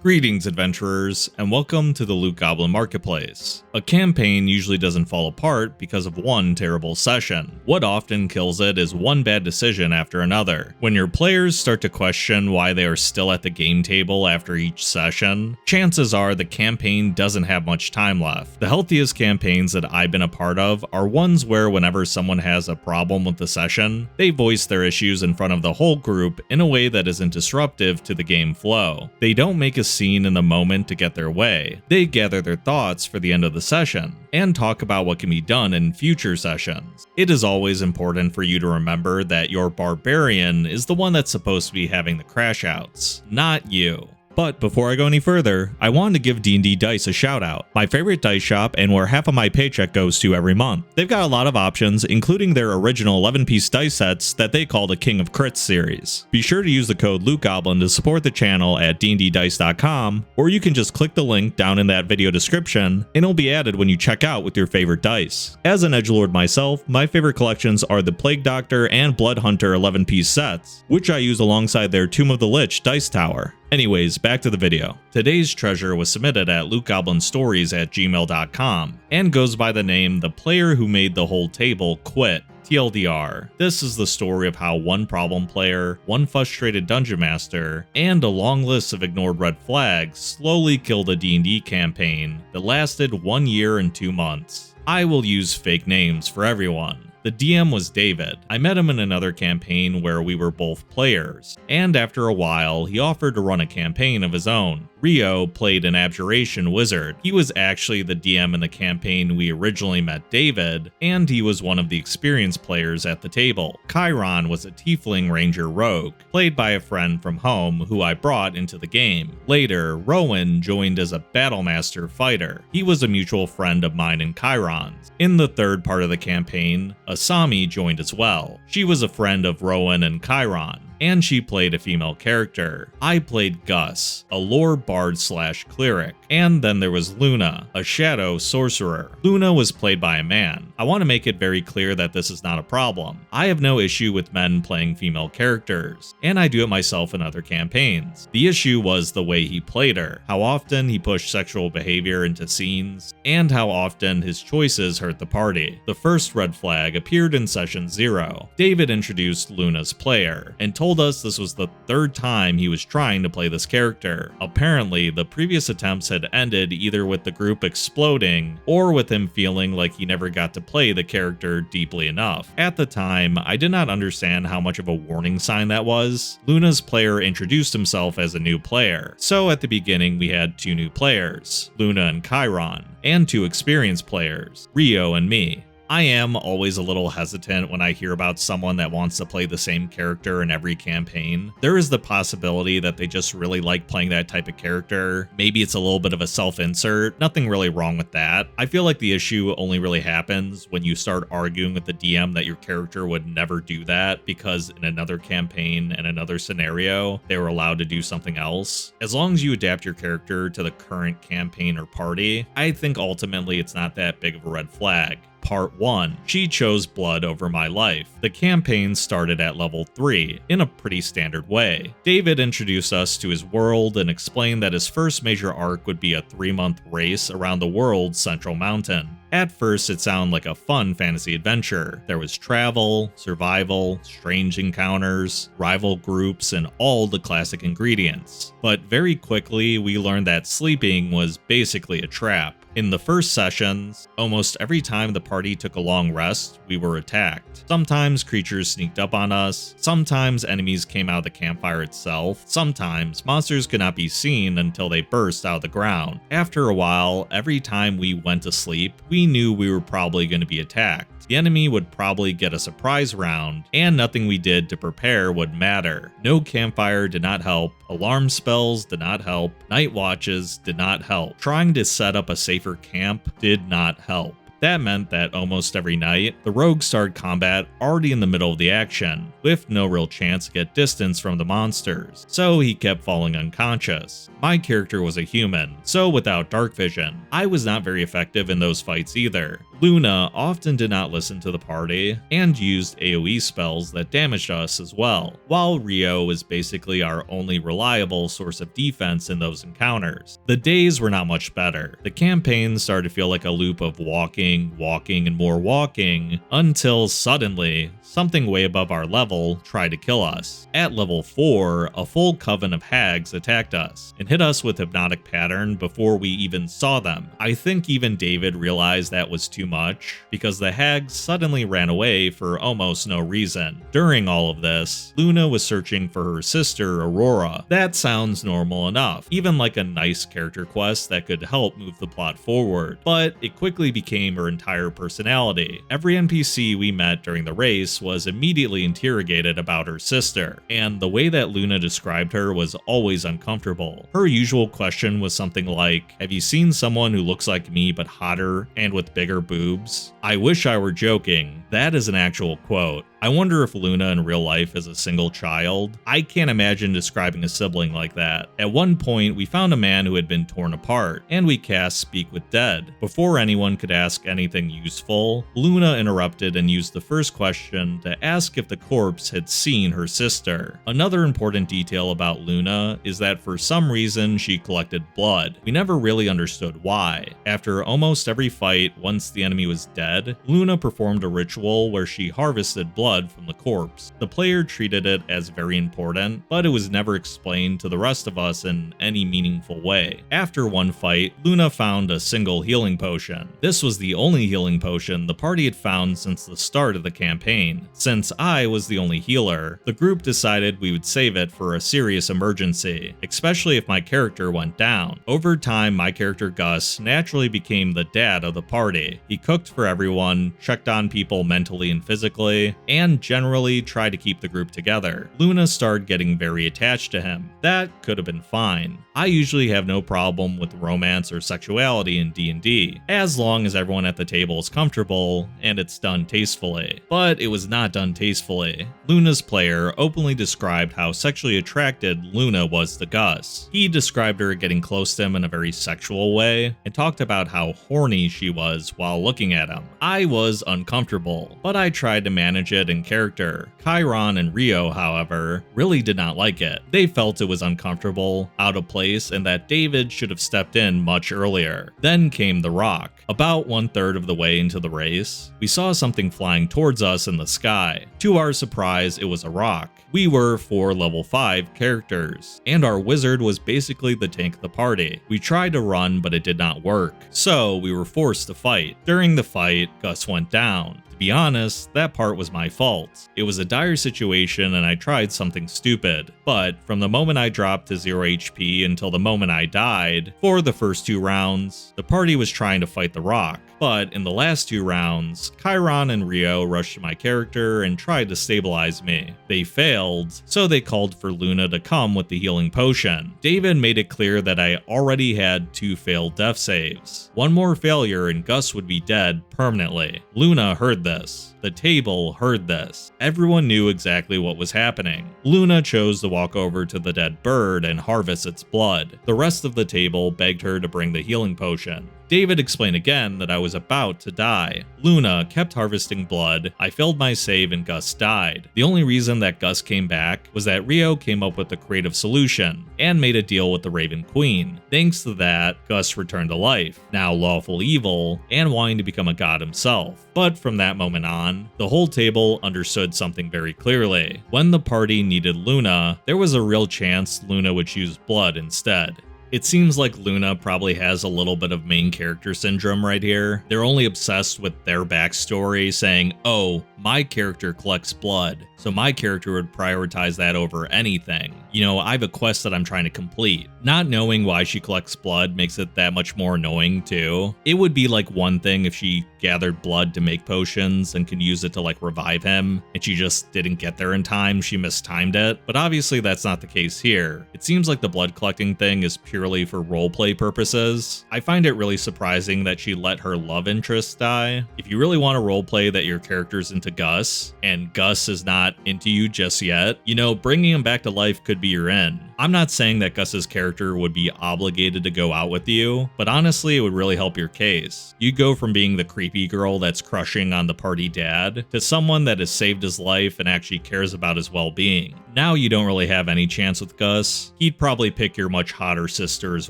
Greetings, adventurers, and welcome to the Loot Goblin Marketplace. A campaign usually doesn't fall apart because of one terrible session. What often kills it is one bad decision after another. When your players start to question why they are still at the game table after each session, chances are the campaign doesn't have much time left. The healthiest campaigns that I've been a part of are ones where whenever someone has a problem with the session, they voice their issues in front of the whole group in a way that isn't disruptive to the game flow. They don't make a scene in the moment to get their way. They gather their thoughts for the end of the session and talk about what can be done in future sessions. It is always important for you to remember that your barbarian is the one that's supposed to be having the crash outs, not you. But before I go any further, I wanted to give D&D Dice a shout out, my favorite dice shop and where half of my paycheck goes to every month. They've got a lot of options, including their original 11-piece dice sets that they call the King of Crits series. Be sure to use the code LootGoblin to support the channel at dnddice.com, or you can just click the link down in that video description and it'll be added when you check out with your favorite dice. As an edgelord myself, my favorite collections are the Plague Doctor and Blood Hunter 11-piece sets, which I use alongside their Tomb of the Lich dice tower. Anyways, back to the video. Today's treasure was submitted at lootgoblinstories@gmail.com and goes by the name The Player Who Made the Whole Table Quit. TLDR, this is the story of how one problem player, one frustrated dungeon master, and a long list of ignored red flags slowly killed a D&D campaign that lasted 1 year and 2 months. I will use fake names for everyone. The DM was David. I met him in another campaign where we were both players, and after a while, he offered to run a campaign of his own. Rio played an abjuration wizard. He was actually the DM in the campaign we originally met David, and he was one of the experienced players at the table. Chiron was a tiefling ranger rogue, played by a friend from home who I brought into the game. Later, Rowan joined as a battlemaster fighter. He was a mutual friend of mine and Chiron's. In the third part of the campaign, Asami joined as well. She was a friend of Rowan and Chiron, and she played a female character. I played Gus, a lore bard slash cleric, and then there was Luna, a shadow sorcerer. Luna was played by a man. I want to make it very clear that this is not a problem. I have no issue with men playing female characters, and I do it myself in other campaigns. The issue was the way he played her, how often he pushed sexual behavior into scenes, and how often his choices hurt the party. The first red flag appeared in session 0. David introduced Luna's player, and told us this was the third time he was trying to play this character. Apparently, the previous attempts had ended either with the group exploding or with him feeling like he never got to play the character deeply enough. At the time, I did not understand how much of a warning sign that was. Luna's player introduced himself as a new player, so at the beginning we had 2 new players, Luna and Chiron, and 2 experienced players, Rio and me. I am always a little hesitant when I hear about someone that wants to play the same character in every campaign. There is the possibility that they just really like playing that type of character. Maybe it's a little bit of a self-insert. Nothing really wrong with that. I feel like the issue only really happens when you start arguing with the DM that your character would never do that because in another campaign and another scenario, they were allowed to do something else. As long as you adapt your character to the current campaign or party, I think ultimately it's not that big of a red flag. Part 1. She chose blood over my life. The campaign started at level 3, in a pretty standard way. David introduced us to his world and explained that his first major arc would be a 3-month race around the world's central mountain. At first, it sounded like a fun fantasy adventure. There was travel, survival, strange encounters, rival groups, and all the classic ingredients. But very quickly, we learned that sleeping was basically a trap. In the first sessions, almost every time the party took a long rest, we were attacked. Sometimes creatures sneaked up on us, sometimes enemies came out of the campfire itself, sometimes monsters could not be seen until they burst out of the ground. After a while, every time we went to sleep, we knew we were probably going to be attacked. The enemy would probably get a surprise round, and nothing we did to prepare would matter. No campfire did not help, alarm spells did not help, night watches did not help. Trying to set up a safer camp did not help. That meant that almost every night, the rogue started combat already in the middle of the action, with no real chance to get distance from the monsters, so he kept falling unconscious. My character was a human, so without dark vision, I was not very effective in those fights either. Luna often did not listen to the party, and used AoE spells that damaged us as well, while Rio was basically our only reliable source of defense in those encounters. The days were not much better. The campaign started to feel like a loop of walking, and more walking, until suddenly, something way above our level tried to kill us. At level 4, a full coven of hags attacked us, and hit us with hypnotic pattern before we even saw them. I think even David realized that was too much, because the hags suddenly ran away for almost no reason. During all of this, Luna was searching for her sister Aurora. That sounds normal enough, even like a nice character quest that could help move the plot forward, but it quickly became her entire personality. Every NPC we met during the race was immediately interrogated about her sister, and the way that Luna described her was always uncomfortable. Her usual question was something like, "Have you seen someone who looks like me but hotter and with bigger boobs?" I wish I were joking. That is an actual quote. I wonder if Luna in real life is a single child. I can't imagine describing a sibling like that. At one point, we found a man who had been torn apart, and we cast Speak with Dead. Before anyone could ask anything useful, Luna interrupted and used the first question to ask if the corpse had seen her sister. Another important detail about Luna is that for some reason she collected blood. We never really understood why. After almost every fight, once the enemy was dead, Luna performed a ritual where she harvested blood from the corpse. The player treated it as very important, but it was never explained to the rest of us in any meaningful way. After one fight, Luna found a single healing potion. This was the only healing potion the party had found since the start of the campaign. Since I was the only healer, the group decided we would save it for a serious emergency, especially if my character went down. Over time, my character Gus naturally became the dad of the party. He cooked for everyone, checked on people mentally and physically, and generally tried to keep the group together. Luna started getting very attached to him. That could have been fine. I usually have no problem with romance or sexuality in D&D, as long as everyone at the table is comfortable and it's done tastefully. But it was not done tastefully. Luna's player openly described how sexually attracted Luna was to Gus. He described her getting close to him in a very sexual way, and talked about how horny she was while looking at him. I was uncomfortable, but I tried to manage it in character. Chiron and Rio, however, really did not like it. They felt it was uncomfortable, out of place, and that David should have stepped in much earlier. Then came the rock. About 1/3 of the way into the race, we saw something flying towards us in the sky. To our surprise, it was a rock. We were 4 level 5 characters, and our wizard was basically the tank of the party. We tried to run, but it did not work, so we were forced to fight. During the fight, Gus went down. To be honest, that part was my fault. It was a dire situation and I tried something stupid, but from the moment I dropped to 0 HP until the moment I died, for the first 2 rounds, the party was trying to fight the rock. But in the last 2 rounds, Chiron and Rio rushed to my character and tried to stabilize me. They failed, so they called for Luna to come with the healing potion. David made it clear that I already had 2 failed death saves. One more failure and Gus would be dead permanently. Luna heard this. The table heard this. Everyone knew exactly what was happening. Luna chose to walk over to the dead bird and harvest its blood. The rest of the table begged her to bring the healing potion. David explained again that I was about to die. Luna kept harvesting blood, I failed my save and Gus died. The only reason that Gus came back was that Rio came up with a creative solution and made a deal with the Raven Queen. Thanks to that, Gus returned to life, now lawful evil, and wanting to become a god himself. But from that moment on, the whole table understood something very clearly. When the party needed Luna, there was a real chance Luna would choose blood instead. It seems like Luna probably has a little bit of main character syndrome right here. They're only obsessed with their backstory, saying, oh, my character collects blood, so my character would prioritize that over anything. You know, I have a quest that I'm trying to complete. Not knowing why she collects blood makes it that much more annoying too. It would be like one thing if she gathered blood to make potions and can use it to like revive him, and she just didn't get there in time, she mistimed it. But obviously that's not the case here. It seems like the blood collecting thing is pure purely for roleplay purposes. I find it really surprising that she let her love interest die. If you really want to roleplay that your character's into Gus, and Gus is not into you just yet, you know, bringing him back to life could be your end. I'm not saying that Gus's character would be obligated to go out with you, but honestly, it would really help your case. You go from being the creepy girl that's crushing on the party dad to someone that has saved his life and actually cares about his well-being. Now you don't really have any chance with Gus. He'd probably pick your much hotter sister as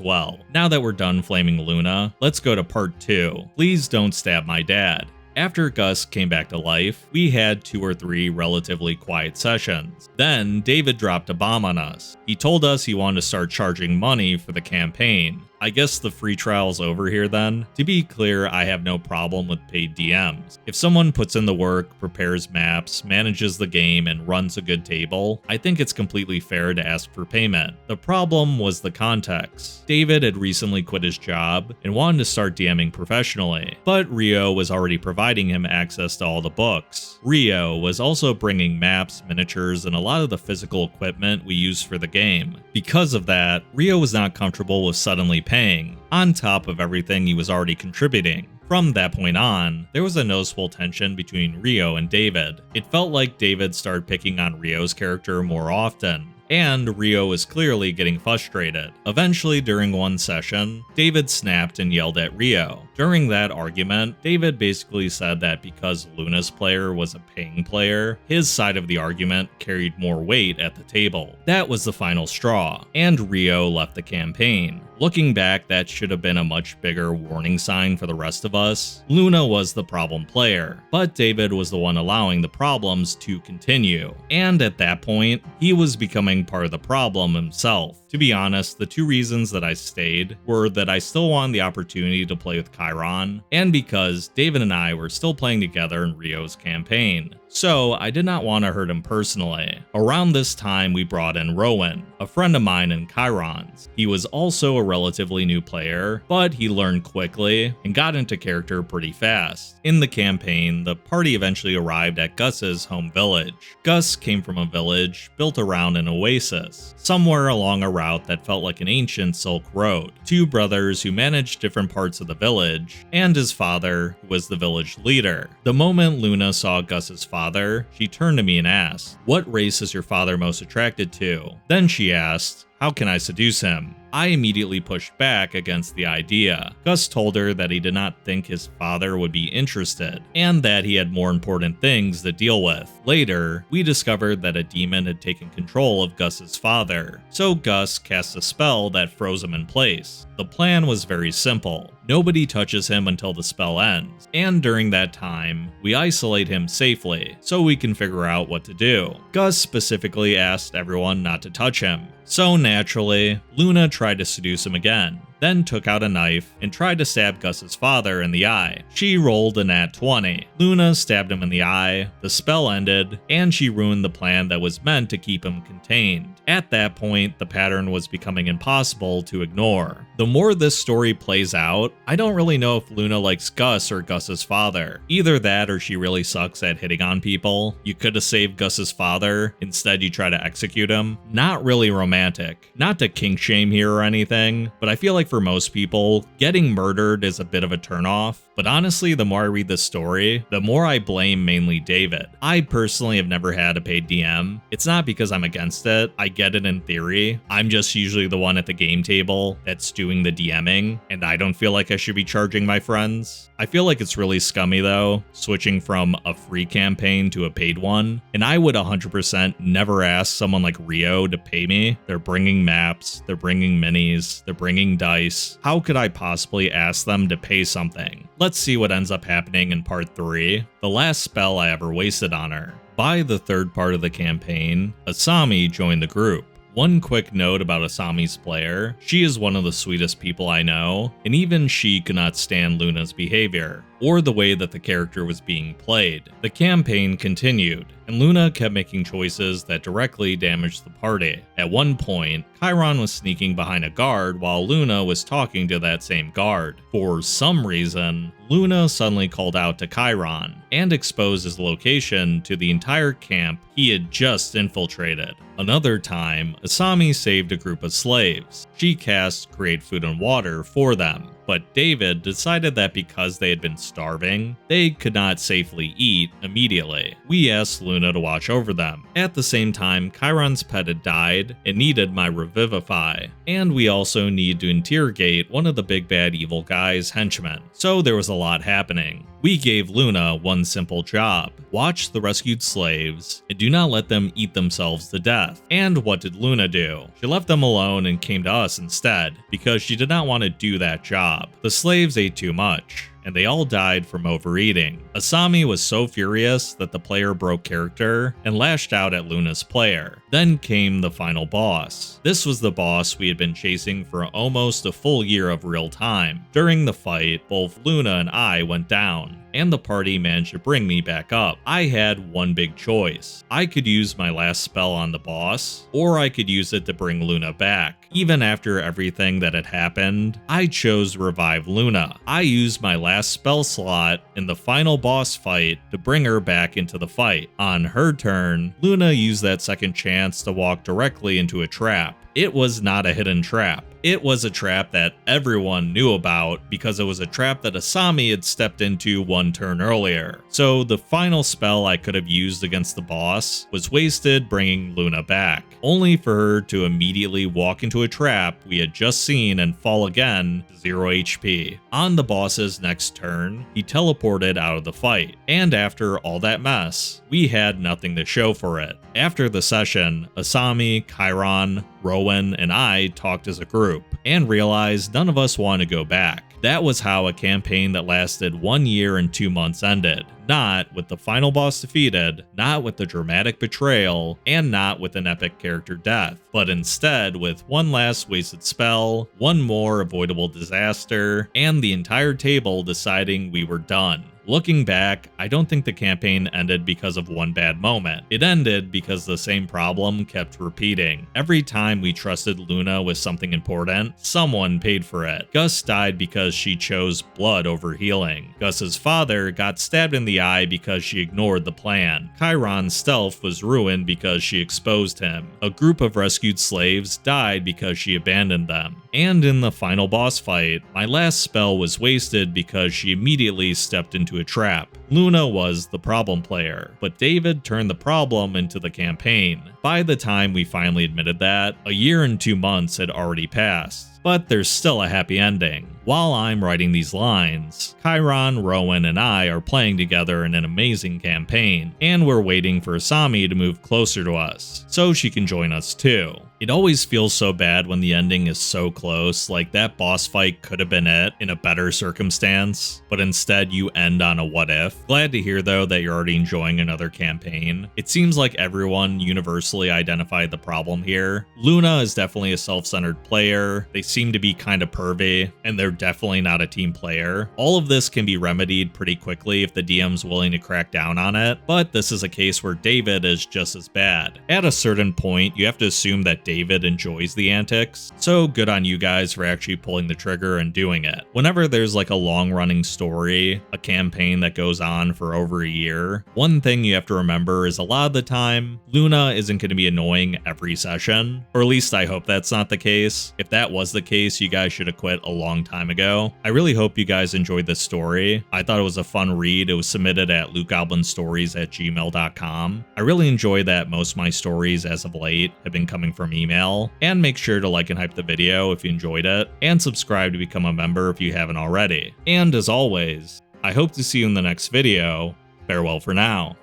well. Now that we're done flaming Luna, let's go to part 2. Please don't stab my dad. After Gus came back to life, we had 2 or 3 relatively quiet sessions. Then, David dropped a bomb on us. He told us he wanted to start charging money for the campaign. I guess the free trial's over here then. To be clear, I have no problem with paid DMs. If someone puts in the work, prepares maps, manages the game, and runs a good table, I think it's completely fair to ask for payment. The problem was the context. David had recently quit his job and wanted to start DMing professionally, but Rio was already providing him access to all the books. Rio was also bringing maps, miniatures, and a lot of the physical equipment we use for the game. Because of that, Rio was not comfortable with suddenly paying, on top of everything he was already contributing. From that point on, there was a noticeable tension between Rio and David. It felt like David started picking on Rio's character more often, and Rio was clearly getting frustrated. Eventually, during one session, David snapped and yelled at Rio. During that argument, David basically said that because Luna's player was a paying player, his side of the argument carried more weight at the table. That was the final straw, and Rio left the campaign. Looking back, that should have been a much bigger warning sign for the rest of us. Luna was the problem player, but David was the one allowing the problems to continue. And at that point, he was becoming part of the problem himself. To be honest, the 2 reasons that I stayed were that I still wanted the opportunity to play with Chiron, and because David and I were still playing together in Rio's campaign. So I did not want to hurt him personally. Around this time, we brought in Rowan, a friend of mine and Chiron's. He was also a relatively new player, but he learned quickly and got into character pretty fast. In the campaign, the party eventually arrived at Gus's home village. Gus came from a village built around an oasis, somewhere along a route that felt like an ancient Silk Road. 2 brothers who managed different parts of the village, and his father, who was the village leader. The moment Luna saw Gus's father, she turned to me and asked, "What race is your father most attracted to?" Then she asked, "How can I seduce him?" I immediately pushed back against the idea. Gus told her that he did not think his father would be interested, and that he had more important things to deal with. Later, we discovered that a demon had taken control of Gus's father, so Gus cast a spell that froze him in place. The plan was very simple. Nobody touches him until the spell ends, and during that time, we isolate him safely, so we can figure out what to do. Gus specifically asked everyone not to touch him, so naturally, Luna tried to seduce him again, then took out a knife and tried to stab Gus's father in the eye. She rolled a nat 20. Luna stabbed him in the eye, the spell ended, and she ruined the plan that was meant to keep him contained. At that point, the pattern was becoming impossible to ignore. The more this story plays out, I don't really know if Luna likes Gus or Gus's father. Either that or she really sucks at hitting on people. You could have saved Gus's father, instead you try to execute him. Not really romantic. Not to kink shame here or anything, but I feel like for most people, getting murdered is a bit of a turnoff. But honestly, the more I read this story, the more I blame mainly David. I personally have never had a paid DM. It's not because I'm against it, I get it in theory. I'm just usually the one at the game table that's doing the DMing, and I don't feel like I should be charging my friends. I feel like it's really scummy though, switching from a free campaign to a paid one, and I would 100% never ask someone like Rio to pay me. They're bringing maps, they're bringing minis, they're bringing dice. How could I possibly ask them to pay something? Let's see what ends up happening in part 3, the last spell I ever wasted on her. By the 3rd part of the campaign, Asami joined the group. One quick note about Asami's player, she is one of the sweetest people I know, and even she could not stand Luna's behavior, or the way that the character was being played. The campaign continued, and Luna kept making choices that directly damaged the party. At one point, Chiron was sneaking behind a guard while Luna was talking to that same guard. For some reason, Luna suddenly called out to Chiron and exposed his location to the entire camp he had just infiltrated. Another time, Asami saved a group of slaves. She cast Create Food and Water for them, but David decided that because they had been starving, they could not safely eat immediately. We asked Luna to watch over them. At the same time, Chiron's pet had died and needed my Revivify, and we also need to interrogate one of the big bad evil guy's henchmen. So there was a lot happening. We gave Luna one simple job: watch the rescued slaves and do not let them eat themselves to death. And what did Luna do? She left them alone and came to us instead, because she did not want to do that job. The slaves ate too much, and they all died from overeating. Asami was so furious that the player broke character and lashed out at Luna's player. Then came the final boss. This was the boss we had been chasing for almost a full year of real time. During the fight, both Luna and I went down, and the party managed to bring me back up. I had one big choice. I could use my last spell on the boss, or I could use it to bring Luna back. Even after everything that had happened, I chose to revive Luna. I used my last spell slot in the final boss fight to bring her back into the fight. On her turn, Luna used that second chance to walk directly into a trap. It was not a hidden trap. It was a trap that everyone knew about because it was a trap that Asami had stepped into one turn earlier. So the final spell I could have used against the boss was wasted bringing Luna back, only for her to immediately walk into a trap we had just seen and fall again to 0 HP. On the boss's next turn, he teleported out of the fight, and after all that mess, we had nothing to show for it. After the session, Asami, Chiron, Rowan, and I talked as a group, and realized none of us want to go back. That was how a campaign that lasted 1 year and 2 months ended. Not with the final boss defeated, not with the dramatic betrayal, and not with an epic character death, but instead with one last wasted spell, one more avoidable disaster, and the entire table deciding we were done. Looking back, I don't think the campaign ended because of one bad moment. It ended because the same problem kept repeating. Every time we trusted Luna with something important, someone paid for it. Gus died because she chose blood over healing. Gus's father got stabbed in the eye because she ignored the plan. Chiron's stealth was ruined because she exposed him. A group of rescued slaves died because she abandoned them. And in the final boss fight, my last spell was wasted because she immediately stepped into a trap. Luna was the problem player, but David turned the problem into the campaign. By the time we finally admitted that, a year and 2 months had already passed. But there's still a happy ending. While I'm writing these lines, Chiron, Rowan, and I are playing together in an amazing campaign, and we're waiting for Asami to move closer to us, so she can join us too. It always feels so bad when the ending is so close, like that boss fight could have been it in a better circumstance, but instead you end on a what if. Glad to hear though that you're already enjoying another campaign. It seems like everyone universally identified the problem here. Luna is definitely a self-centered player, they seem to be kind of pervy, and they're definitely not a team player. All of this can be remedied pretty quickly if the DM's willing to crack down on it, but this is a case where David is just as bad. At a certain point, you have to assume that David enjoys the antics, so good on you guys for actually pulling the trigger and doing it. Whenever there's like a long-running story, a campaign that goes on for over a year, one thing you have to remember is a lot of the time, Luna isn't going to be annoying every session, or at least I hope that's not the case. If that was the case, you guys should have quit a long time ago. I really hope you guys enjoyed this story. I thought it was a fun read. It was submitted at lootgoblinstories@gmail.com. I really enjoy that most of my stories as of late have been coming from email, and make sure to like and hype the video if you enjoyed it, and subscribe to become a member if you haven't already. And as always, I hope to see you in the next video. Farewell for now.